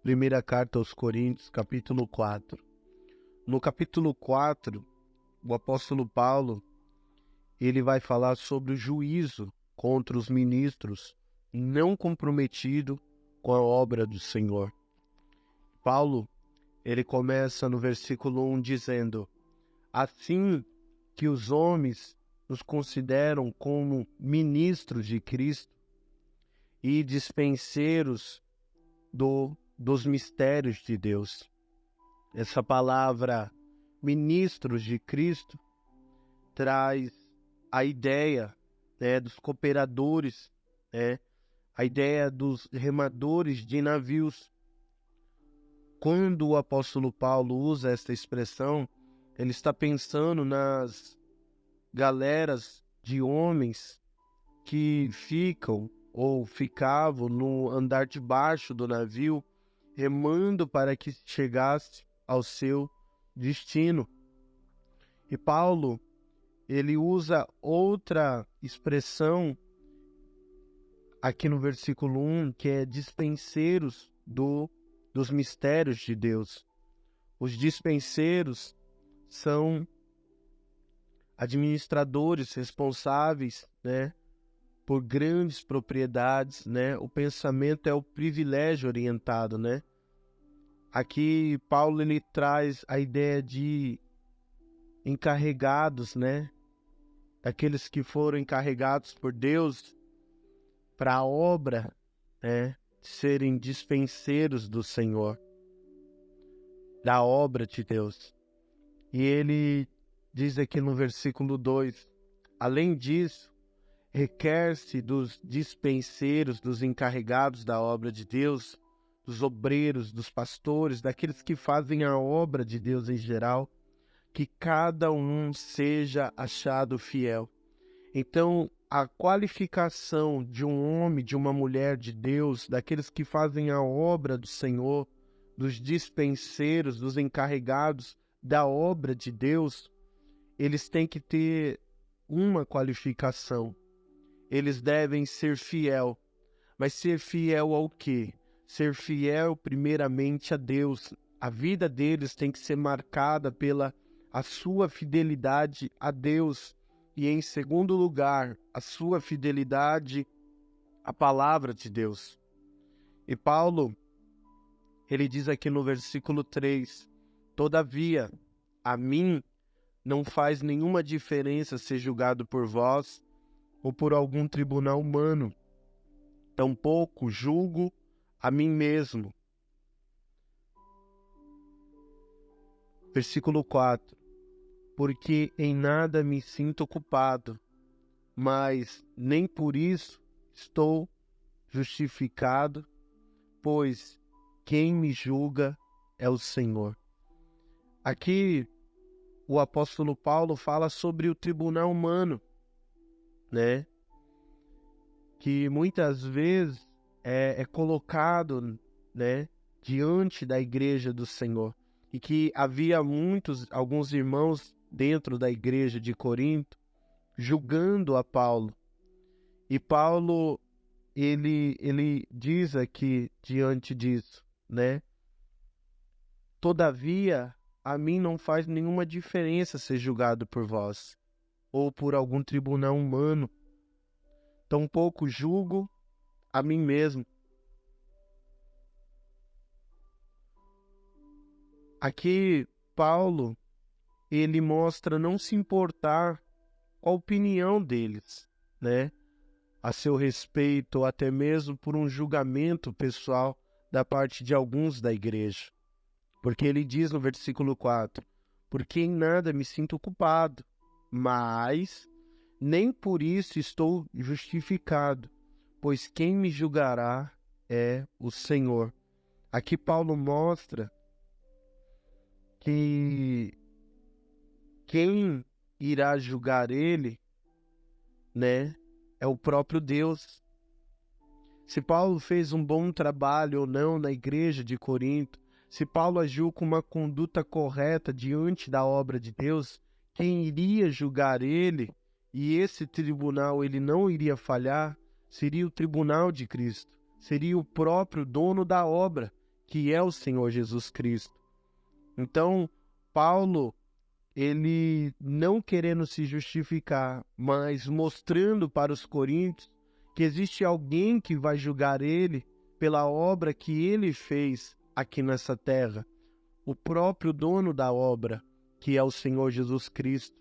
Primeira carta aos Coríntios, capítulo 4. No capítulo 4, o apóstolo Paulo, ele vai falar sobre o juízo contra os ministros não comprometidos com a obra do Senhor. Paulo, ele começa no versículo 1 dizendo: assim que os homens nos consideram como ministros de Cristo e dispenseiros dos mistérios de Deus. Essa palavra ministros de Cristo traz a ideia, dos cooperadores, a ideia dos remadores de navios. Quando o apóstolo Paulo usa esta expressão, ele está pensando nas galeras de homens que ficam ou ficavam no andar de baixo do navio, remando para que chegasse ao seu destino. E Paulo, ele usa outra expressão aqui no versículo 1, que é dispenseiros dos mistérios de Deus. Os dispenseiros são administradores responsáveis, por grandes propriedades, O pensamento é o privilégio orientado, Aqui Paulo ele traz a ideia de encarregados, daqueles que foram encarregados por Deus para a obra, de serem dispenseiros do Senhor, da obra de Deus. E ele diz aqui no versículo 2, além disso, requer-se dos dispenseiros, dos encarregados da obra de Deus, dos obreiros, dos pastores, daqueles que fazem a obra de Deus em geral, que cada um seja achado fiel. Então, a qualificação de um homem, de uma mulher de Deus, daqueles que fazem a obra do Senhor, dos dispenseiros, dos encarregados da obra de Deus, eles têm que ter uma qualificação. Eles devem ser fiel. Mas ser fiel ao quê? Ser fiel primeiramente a Deus. A vida deles tem que ser marcada pela a sua fidelidade a Deus. E em segundo lugar, a sua fidelidade à palavra de Deus. E Paulo, ele diz aqui no versículo 3, todavia, a mim não faz nenhuma diferença ser julgado por vós ou por algum tribunal humano. Tampouco julgo a mim mesmo. Versículo 4. Porque em nada me sinto culpado, mas nem por isso estou justificado, pois quem me julga é o Senhor. Aqui o apóstolo Paulo fala sobre o tribunal humano, que muitas vezes é colocado, diante da igreja do Senhor, e que havia alguns irmãos dentro da igreja de Corinto julgando a Paulo. E Paulo, ele diz aqui diante disso, todavia, a mim não faz nenhuma diferença ser julgado por vós, ou por algum tribunal humano. Tampouco julgo a mim mesmo. Aqui, Paulo, ele mostra não se importar com a opinião deles, a seu respeito, ou até mesmo por um julgamento pessoal da parte de alguns da igreja. Porque ele diz no versículo 4, porque em nada me sinto culpado, mas nem por isso estou justificado, pois quem me julgará é o Senhor. Aqui Paulo mostra que quem irá julgar ele, é o próprio Deus. Se Paulo fez um bom trabalho ou não na igreja de Corinto, se Paulo agiu com uma conduta correta diante da obra de Deus, quem iria julgar ele, e esse tribunal ele não iria falhar, seria o tribunal de Cristo, seria o próprio dono da obra, que é o Senhor Jesus Cristo. Então, Paulo, ele não querendo se justificar, mas mostrando para os coríntios que existe alguém que vai julgar ele pela obra que ele fez aqui nessa terra. O próprio dono da obra, que é o Senhor Jesus Cristo.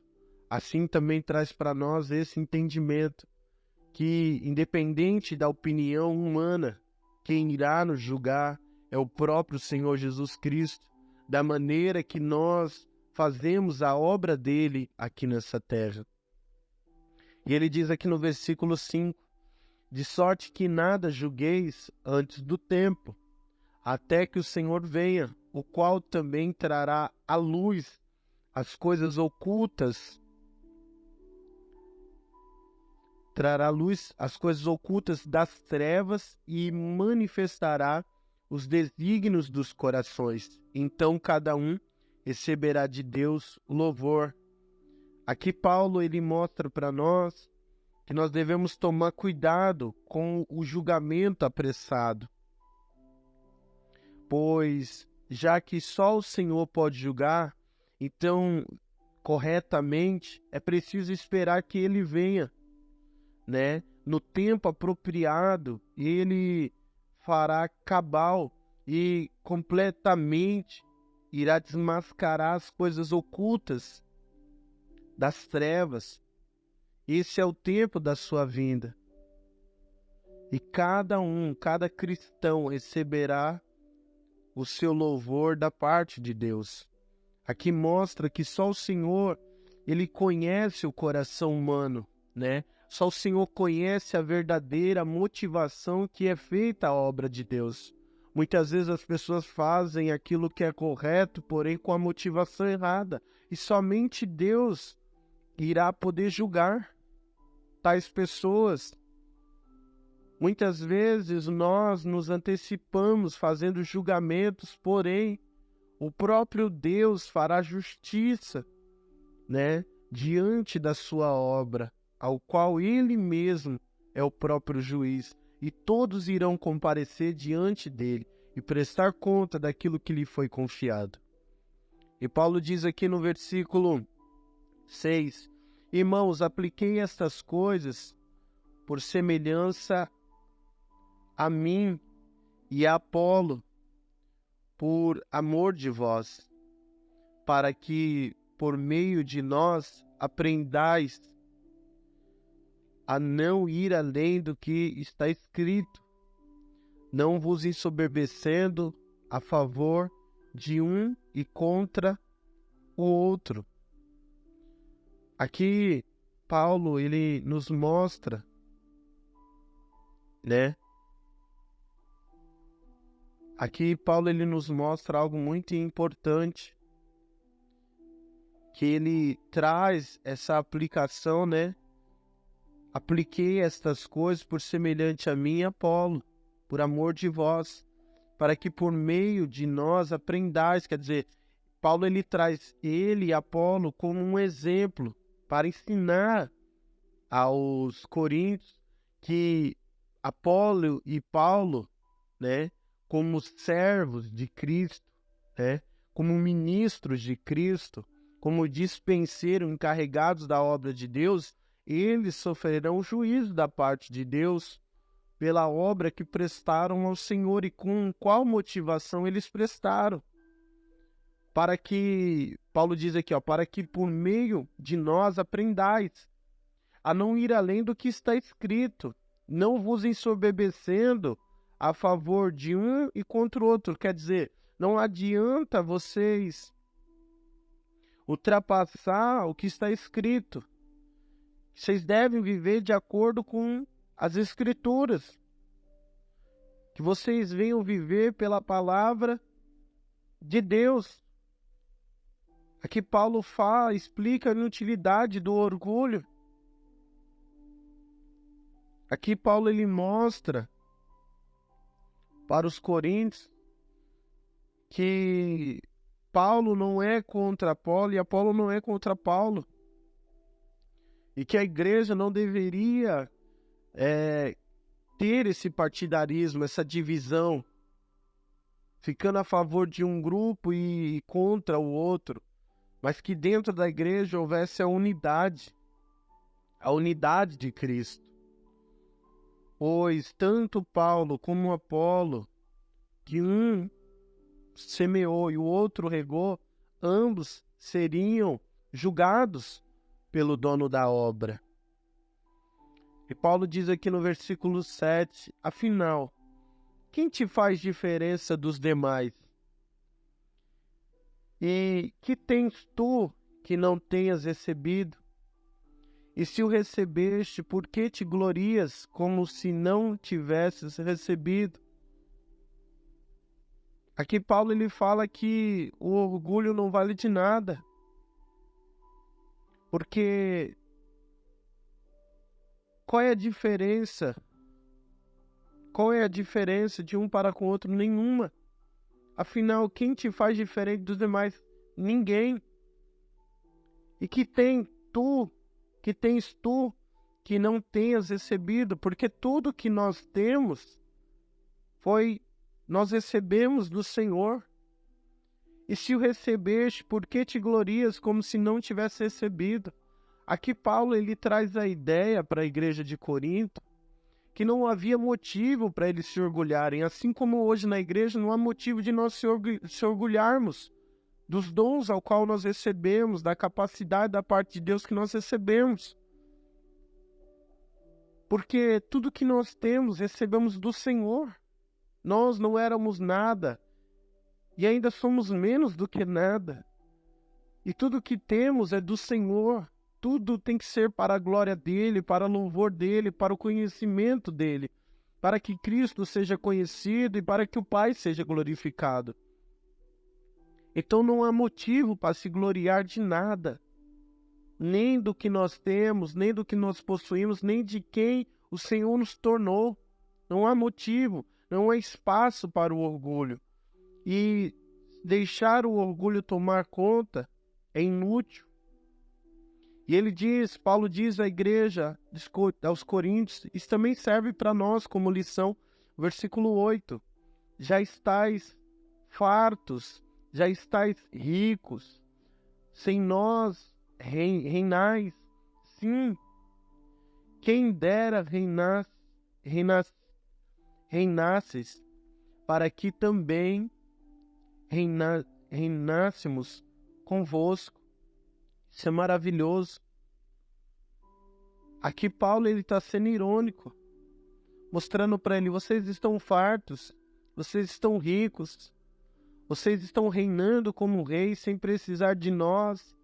Assim também traz para nós esse entendimento, que independente da opinião humana, quem irá nos julgar é o próprio Senhor Jesus Cristo, da maneira que nós fazemos a obra dele aqui nessa terra. E ele diz aqui no versículo 5, de sorte que nada julgueis antes do tempo, até que o Senhor venha, o qual também trará à luz as coisas ocultas, trará à luz as coisas ocultas das trevas e manifestará os desígnios dos corações. Então cada um receberá de Deus louvor. Aqui Paulo ele mostra para nós que nós devemos tomar cuidado com o julgamento apressado, pois já que só o Senhor pode julgar, então corretamente é preciso esperar que ele venha, né? No tempo apropriado, ele fará cabal e completamente irá desmascarar as coisas ocultas das trevas. Esse é o tempo da sua vinda. E cada cristão receberá o seu louvor da parte de Deus. Aqui mostra que só o Senhor, ele conhece o coração humano, né? Só o Senhor conhece a verdadeira motivação que é feita a obra de Deus. Muitas vezes as pessoas fazem aquilo que é correto, porém com a motivação errada. E somente Deus irá poder julgar tais pessoas. Muitas vezes nós nos antecipamos fazendo julgamentos, porém o próprio Deus fará justiça, né, diante da sua obra, ao qual ele mesmo é o próprio juiz, e todos irão comparecer diante dele e prestar conta daquilo que lhe foi confiado. E Paulo diz aqui no versículo 6, irmãos, apliquei estas coisas por semelhança a mim e a Apolo, por amor de vós, para que por meio de nós aprendais a não ir além do que está escrito, não vos ensoberbecendo a favor de um e contra o outro. Aqui Paulo ele nos mostra, né? Aqui Paulo ele nos mostra algo muito importante, que ele traz essa aplicação, né? Apliquei estas coisas por semelhante a mim e Apolo, por amor de vós, para que por meio de nós aprendais. Quer dizer, Paulo ele traz ele e Apolo como um exemplo para ensinar aos coríntios que Apolo e Paulo, né, como servos de Cristo, né, como ministros de Cristo, como dispenseiros encarregados da obra de Deus, eles sofrerão juízo da parte de Deus pela obra que prestaram ao Senhor. E com qual motivação eles prestaram? Para que, Paulo diz aqui, para que por meio de nós aprendais a não ir além do que está escrito, não vos ensoberbecendo a favor de um e contra o outro. Quer dizer, não adianta vocês ultrapassar o que está escrito. Vocês devem viver de acordo com as Escrituras. Que vocês venham viver pela palavra de Deus. Aqui Paulo explica a inutilidade do orgulho. Aqui Paulo ele mostra para os coríntios que Paulo não é contra Apolo e Apolo não é contra Paulo. E que a igreja não deveria ter esse partidarismo, essa divisão. ficando a favor de um grupo e contra o outro, mas que dentro da igreja houvesse a unidade de Cristo. Pois tanto Paulo como Apolo, que um semeou e o outro regou, ambos seriam julgados pelo dono da obra. E Paulo diz aqui no versículo 7, afinal, quem te faz diferença dos demais? E que tens tu que não tenhas recebido? E se o recebeste, por que te glorias como se não tivesses recebido? Aqui Paulo ele fala que o orgulho não vale de nada. Porque qual é a diferença? Qual é a diferença de um para com o outro? Nenhuma. Afinal, quem te faz diferente dos demais? Ninguém. E que tens tu, que não tenhas recebido, porque tudo que nós temos nós recebemos do Senhor. E se o recebeste, por que te glorias como se não tivesse recebido? Aqui Paulo ele traz a ideia para a igreja de Corinto que não havia motivo para eles se orgulharem, assim como hoje na igreja não há motivo de nós se orgulharmos dos dons ao qual nós recebemos, da capacidade da parte de Deus que nós recebemos. Porque tudo que nós temos, recebemos do Senhor. Nós não éramos nada e ainda somos menos do que nada. E tudo que temos é do Senhor. Tudo tem que ser para a glória dEle, para o louvor dEle, para o conhecimento dEle, para que Cristo seja conhecido e para que o Pai seja glorificado. Então não há motivo para se gloriar de nada, nem do que nós temos, nem do que nós possuímos, nem de quem o Senhor nos tornou. Não há motivo, não há espaço para o orgulho. E deixar o orgulho tomar conta é inútil. E Paulo diz à igreja, aos Coríntios, isso também serve para nós como lição, versículo 8, já estáis fartos, já estáis ricos, sem nós reinais, sim, quem dera reinasses, para que também reinássemos convosco. Isso é maravilhoso. Aqui Paulo está sendo irônico, mostrando para ele, vocês estão fartos, vocês estão ricos, vocês estão reinando como reis sem precisar de nós,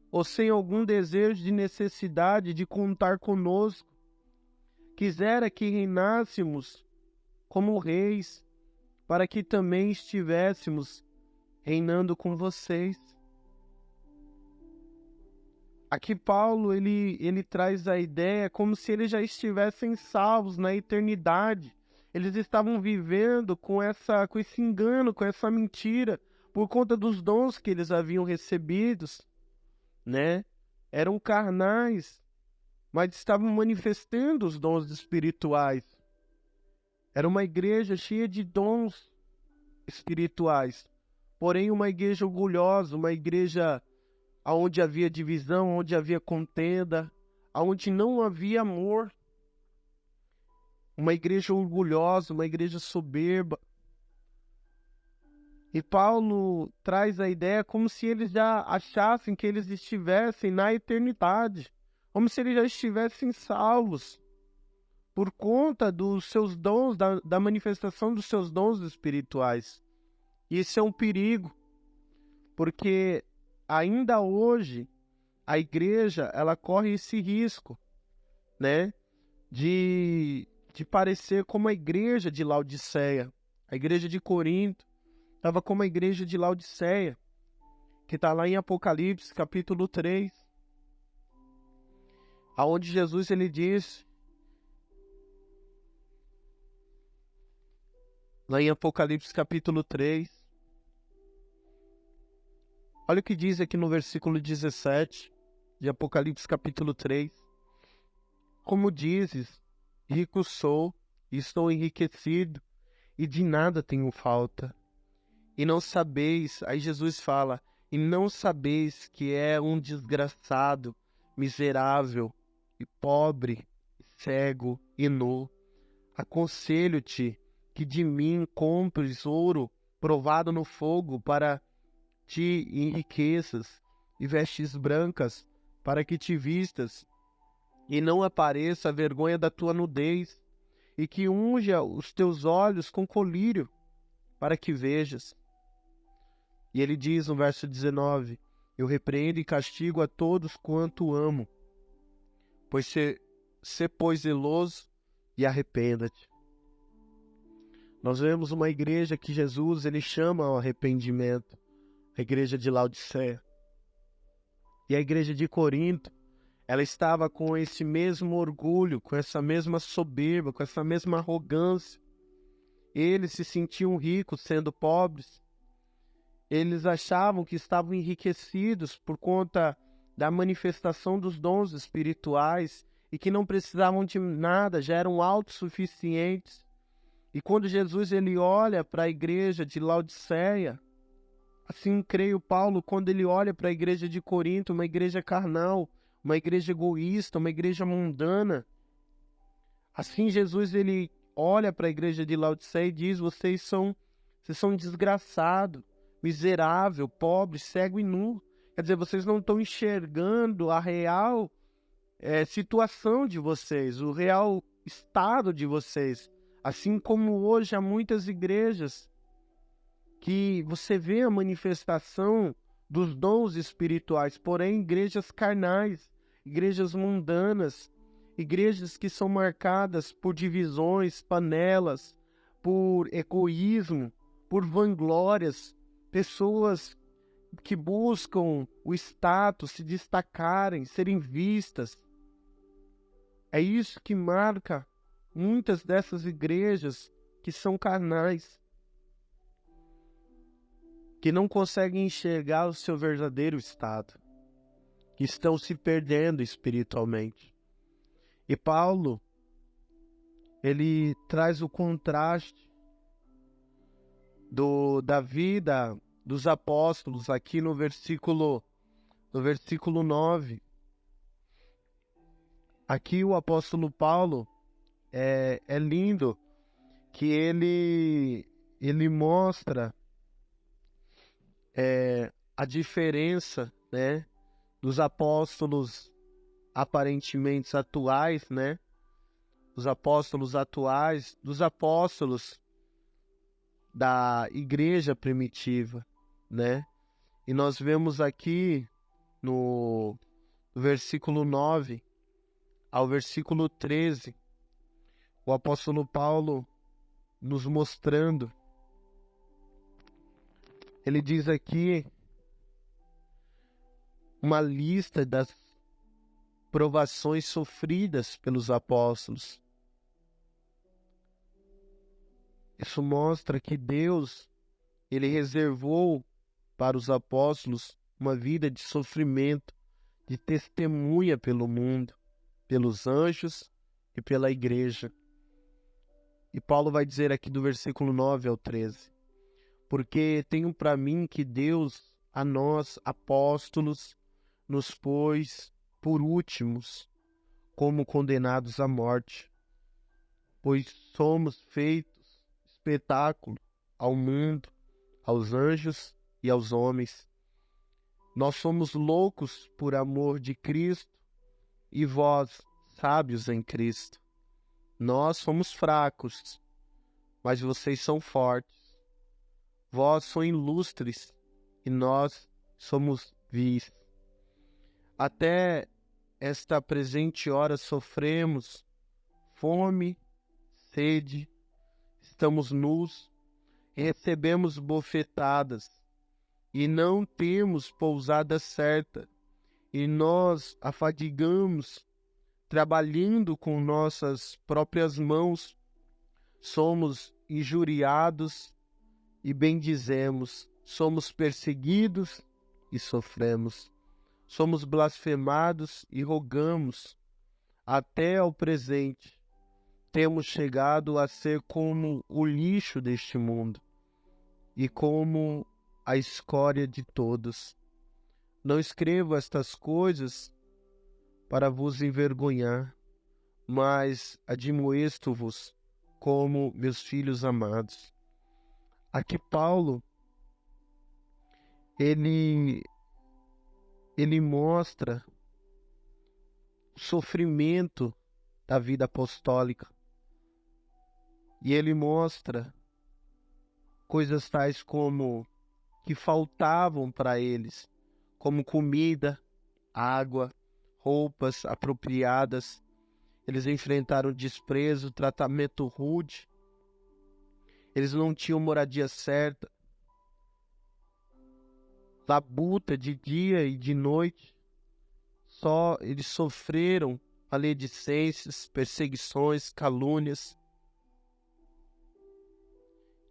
ou sem algum desejo de necessidade de contar conosco. Quisera que reinássemos como reis, para que também estivéssemos reinando com vocês. Aqui Paulo, ele traz a ideia como se eles já estivessem salvos na eternidade. Eles estavam vivendo com esse engano, com essa mentira, por conta dos dons que eles haviam recebidos, né? Eram carnais, mas estavam manifestando os dons espirituais. Era uma igreja cheia de dons espirituais, porém uma igreja orgulhosa, uma igreja onde havia divisão, onde havia contenda, onde não havia amor. Uma igreja orgulhosa, uma igreja soberba. E Paulo traz a ideia como se eles já achassem que eles estivessem na eternidade, como se eles já estivessem salvos, por conta dos seus dons, da manifestação dos seus dons espirituais. E isso é um perigo, porque ainda hoje, a igreja, ela corre esse risco, né, de parecer como a igreja de Laodiceia. A igreja de Corinto estava como a igreja de Laodiceia, que está lá em Apocalipse, capítulo 3, aonde Jesus ele diz, lá em Apocalipse, capítulo 3, olha o que diz aqui no versículo 17 de Apocalipse capítulo 3. Como dizes, rico sou, e estou enriquecido, e de nada tenho falta. E não sabeis, aí Jesus fala, e não sabeis que é um desgraçado, miserável, e pobre, cego e nu. Aconselho-te que de mim compres ouro provado no fogo para ti enriqueças, e vestes brancas para que te vistas, e não apareça a vergonha da tua nudez, e que unja os teus olhos com colírio, para que vejas. E ele diz no verso 19, eu repreendo e castigo a todos quanto amo, pois pois zeloso e arrependa-te. Nós vemos uma igreja que Jesus ele chama ao arrependimento, a igreja de Laodiceia. E a igreja de Corinto, ela estava com esse mesmo orgulho, com essa mesma soberba, com essa mesma arrogância. Eles se sentiam ricos sendo pobres. Eles achavam que estavam enriquecidos por conta da manifestação dos dons espirituais e que não precisavam de nada, já eram autossuficientes. E quando Jesus ele olha para a igreja de Laodiceia, assim creio Paulo, quando ele olha para a igreja de Corinto, uma igreja carnal, uma igreja egoísta, uma igreja mundana, assim Jesus ele olha para a igreja de Laodiceia e diz, vocês são desgraçados, miserável, pobre, cego e nu. Quer dizer, vocês não estão enxergando a real situação de vocês, o real estado de vocês. Assim como hoje há muitas igrejas que você vê a manifestação dos dons espirituais, porém igrejas carnais, igrejas mundanas, igrejas que são marcadas por divisões, panelas, por egoísmo, por vanglórias, pessoas que buscam o status, se destacarem, serem vistas. É isso que marca muitas dessas igrejas que são carnais, que não conseguem enxergar o seu verdadeiro estado, que estão se perdendo espiritualmente. E Paulo, ele traz o contraste da vida dos apóstolos aqui no versículo 9. Aqui o apóstolo Paulo é lindo que ele mostra a diferença, né, dos apóstolos aparentemente atuais, né, dos apóstolos atuais, dos apóstolos da igreja primitiva, né? E nós vemos aqui no versículo 9 ao versículo 13, o apóstolo Paulo nos mostrando, ele diz aqui uma lista das provações sofridas pelos apóstolos. Isso mostra que Deus, ele reservou para os apóstolos uma vida de sofrimento, de testemunha pelo mundo, pelos anjos e pela igreja. E Paulo vai dizer aqui do versículo 9 ao 13, porque tenho para mim que Deus, a nós, apóstolos, nos pôs por últimos, como condenados à morte, pois somos feitos espetáculo ao mundo, aos anjos e aos homens. Nós somos loucos por amor de Cristo, e vós, sábios em Cristo. Nós somos fracos, mas vocês são fortes. Vós sois ilustres, e nós somos vis. Até esta presente hora sofremos fome, sede, estamos nus, recebemos bofetadas, e não temos pousada certa, e nós afadigamos, trabalhando com nossas próprias mãos, somos injuriados e bendizemos, somos perseguidos e sofremos, somos blasfemados e rogamos. Até ao presente, temos chegado a ser como o lixo deste mundo, e como a escória de todos. Não escrevo estas coisas para vos envergonhar, mas admoesto-vos como meus filhos amados. Aqui Paulo, ele mostra o sofrimento da vida apostólica. E ele mostra coisas tais como que faltavam para eles, como comida, água, roupas apropriadas. Eles enfrentaram desprezo, tratamento rude. Eles não tinham moradia certa, labuta de dia e de noite. Só eles sofreram maledicências, perseguições, calúnias.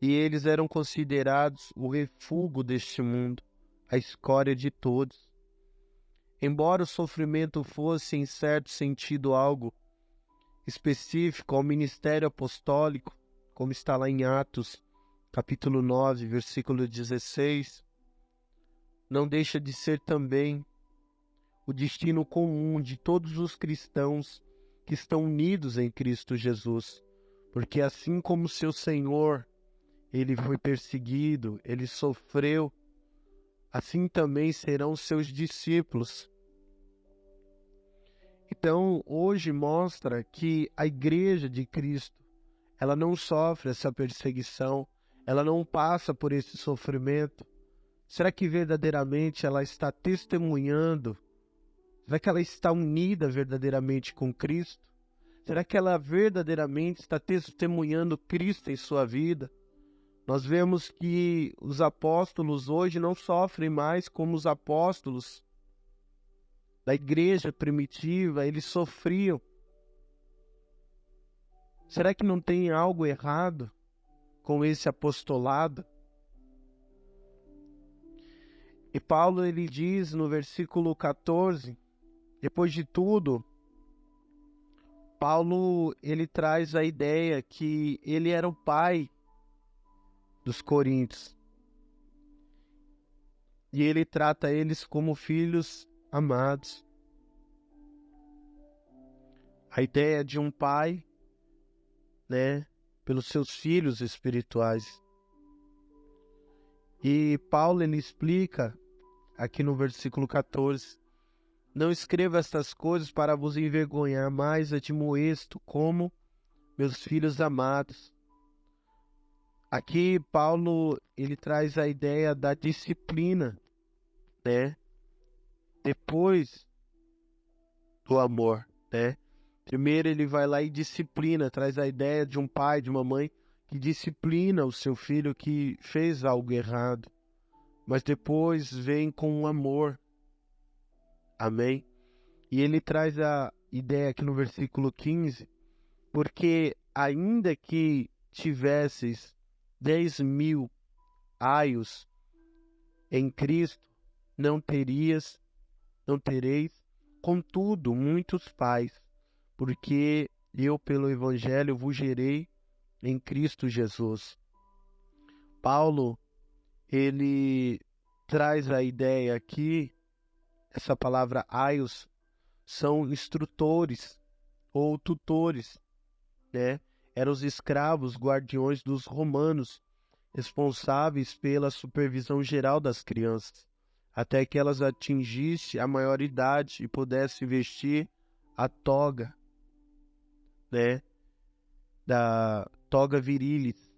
E eles eram considerados o refúgio deste mundo, a escória de todos. Embora o sofrimento fosse, em certo sentido, algo específico ao ministério apostólico, como está lá em Atos, capítulo 9, versículo 16, não deixa de ser também o destino comum de todos os cristãos que estão unidos em Cristo Jesus, porque assim como seu Senhor, ele foi perseguido, ele sofreu, assim também serão seus discípulos. Então, hoje mostra que a igreja de Cristo, ela não sofre essa perseguição, ela não passa por esse sofrimento. Será que verdadeiramente ela está testemunhando? Será que ela está unida verdadeiramente com Cristo? Será que ela verdadeiramente está testemunhando Cristo em sua vida? Nós vemos que os apóstolos hoje não sofrem mais como os apóstolos da igreja primitiva, eles sofriam. Será que não tem algo errado com esse apostolado? E Paulo, ele diz no versículo 14, depois de tudo, Paulo, ele traz a ideia que ele era o pai dos coríntios. E ele trata eles como filhos amados. A ideia de um pai, né, pelos seus filhos espirituais. E Paulo, ele explica aqui no versículo 14, não escrevo estas coisas para vos envergonhar, mas admoesto como meus filhos amados. Aqui Paulo, ele traz a ideia da disciplina, né, depois do amor, né. Primeiro ele vai lá e disciplina, traz a ideia de um pai, de uma mãe que disciplina o seu filho que fez algo errado, mas depois vem com um amor. Amém? E ele traz a ideia aqui no versículo 15, porque ainda que tivesseis 10.000 aios em Cristo, não tereis, contudo, muitos pais, porque eu, pelo Evangelho, vos gerei em Cristo Jesus. Paulo, ele traz a ideia aqui, essa palavra aios, são instrutores ou tutores, né? Eram os escravos guardiões dos romanos, responsáveis pela supervisão geral das crianças, até que elas atingissem a maioridade e pudessem vestir a toga, né? Da toga virilis.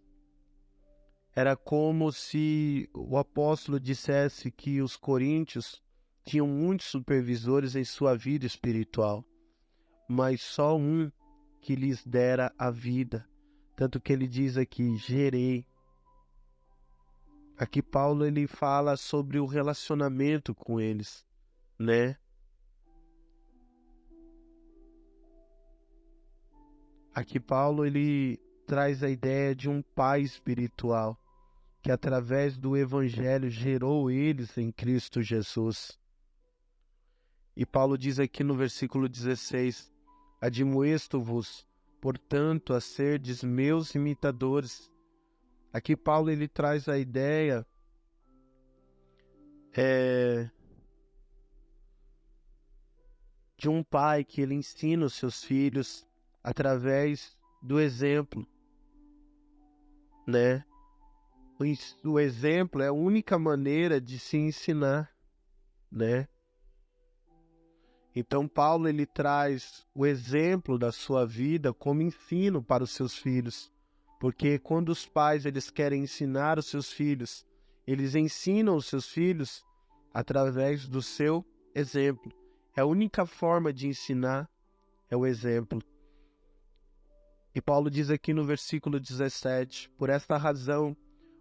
Era como se o apóstolo dissesse que os coríntios tinham muitos supervisores em sua vida espiritual, mas só um que lhes dera a vida. Tanto que ele diz aqui, gerei. Aqui Paulo, ele fala sobre o relacionamento com eles, né? Aqui Paulo, ele traz a ideia de um pai espiritual, que através do Evangelho gerou eles em Cristo Jesus. E Paulo diz aqui no versículo 16, admoesto-vos, portanto, a serdes meus imitadores, Aqui Paulo ele traz a ideia de um pai que ele ensina os seus filhos através do exemplo, né? O exemplo é a única maneira de se ensinar, né? Então Paulo ele traz o exemplo da sua vida como ensino para os seus filhos, porque quando os pais eles querem ensinar os seus filhos, eles ensinam os seus filhos através do seu exemplo. É a única forma de ensinar é o exemplo. E Paulo diz aqui no versículo 17, por esta razão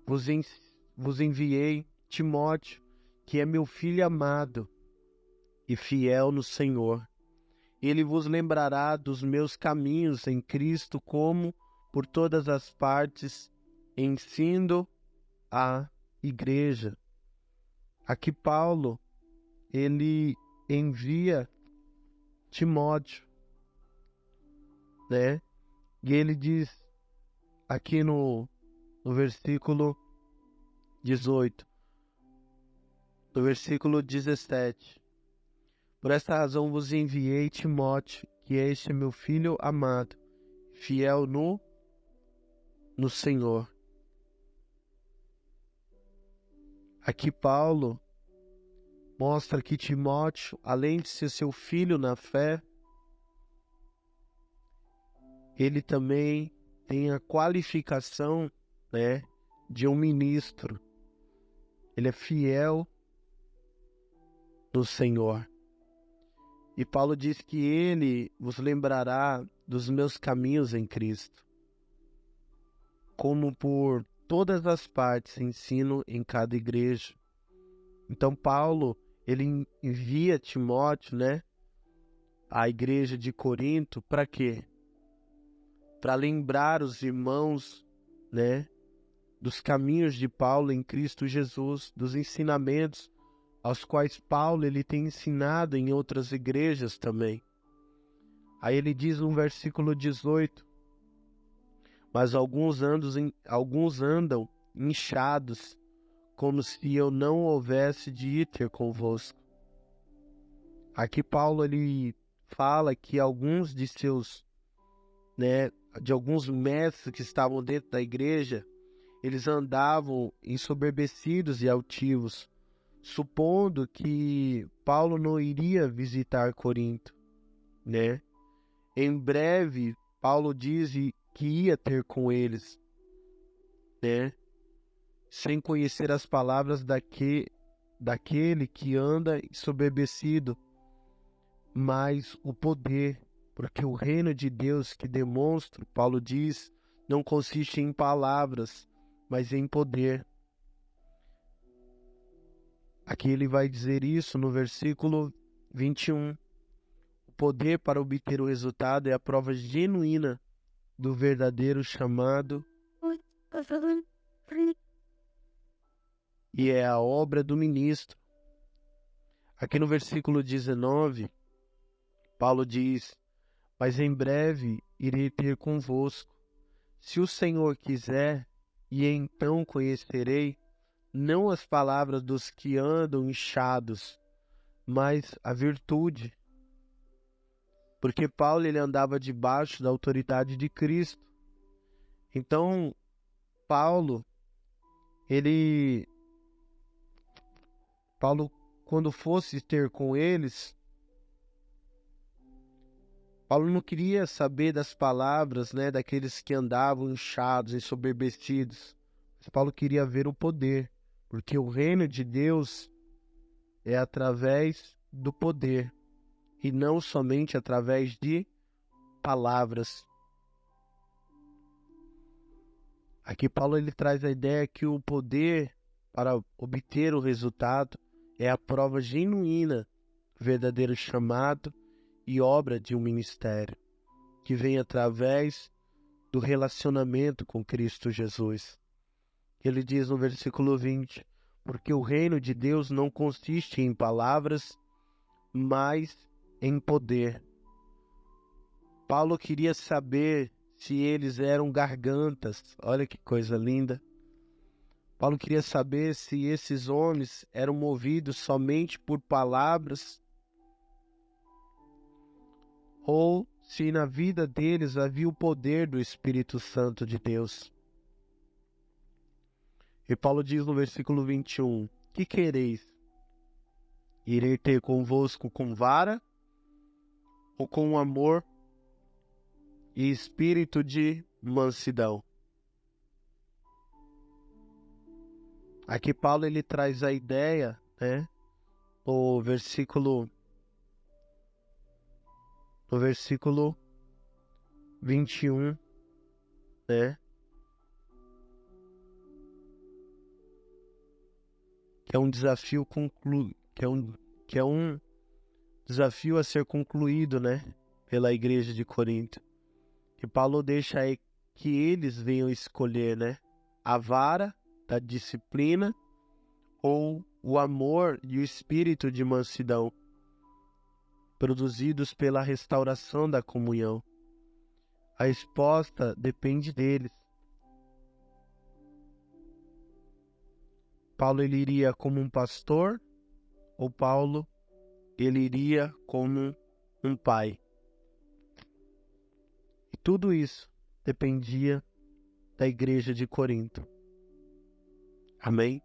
vos enviei Timóteo, que é meu filho amado e fiel no Senhor. Ele vos lembrará dos meus caminhos em Cristo, como por todas as partes ensino a igreja. Aqui Paulo, ele envia Timóteo, né? E ele diz aqui no versículo 18, no versículo 17, por esta razão vos enviei Timóteo, que é este meu filho amado, fiel no Senhor. Aqui Paulo mostra que Timóteo, além de ser seu filho na fé, ele também tem a qualificação, né, de um ministro. Ele é fiel no Senhor. E Paulo diz que ele vos lembrará dos meus caminhos em Cristo, como por todas as partes ensino em cada igreja. Então Paulo, ele envia Timóteo, né, à igreja de Corinto, para quê? Para lembrar os irmãos, né, dos caminhos de Paulo em Cristo Jesus, dos ensinamentos aos quais Paulo ele tem ensinado em outras igrejas também. Aí ele diz no versículo 18, mas alguns andam inchados, como se eu não houvesse de ir ter convosco. Aqui Paulo ele fala que alguns de seus, né, de alguns mestres que estavam dentro da igreja, eles andavam ensoberbecidos e altivos, supondo que Paulo não iria visitar Corinto, né? Em breve, Paulo diz que ia ter com eles, né? Sem conhecer as palavras daquele que anda ensoberbecido, mas o poder, porque o reino de Deus que demonstra, Paulo diz, não consiste em palavras, mas em poder. Aqui ele vai dizer isso no versículo 21. O poder para obter o resultado é a prova genuína do verdadeiro chamado e é a obra do ministro. Aqui no versículo 19, Paulo diz, mas em breve irei ter convosco, se o Senhor quiser, e então conhecerei, não as palavras dos que andam inchados, mas a virtude. Porque Paulo ele andava debaixo da autoridade de Cristo. Então, Paulo, quando fosse ter com eles, Paulo não queria saber das palavras, né, daqueles que andavam inchados, ensoberbecidos. Mas Paulo queria ver o poder, porque o reino de Deus é através do poder e não somente através de palavras. Aqui Paulo ele traz a ideia que o poder para obter o resultado é a prova genuína do verdadeiro chamado e obra de um ministério, que vem através do relacionamento com Cristo Jesus. Ele diz no versículo 20, porque o reino de Deus não consiste em palavras, mas em poder. Paulo queria saber se eles eram gargantas. Olha que coisa linda. Paulo queria saber se esses homens eram movidos somente por palavras ou se na vida deles havia o poder do Espírito Santo de Deus. E Paulo diz no versículo 21, que quereis? Irei ter convosco com vara ou com amor e espírito de mansidão? Aqui Paulo ele traz a ideia, no versículo 21, que é um desafio que é um desafio a ser concluído, pela igreja de Corinto. Que Paulo deixa aí que eles venham escolher, a vara da disciplina ou o amor e o espírito de mansidão, produzidos pela restauração da comunhão. A resposta depende deles. Paulo ele iria como um pastor ou Paulo ele iria como um pai? E tudo isso dependia da igreja de Corinto. Amém?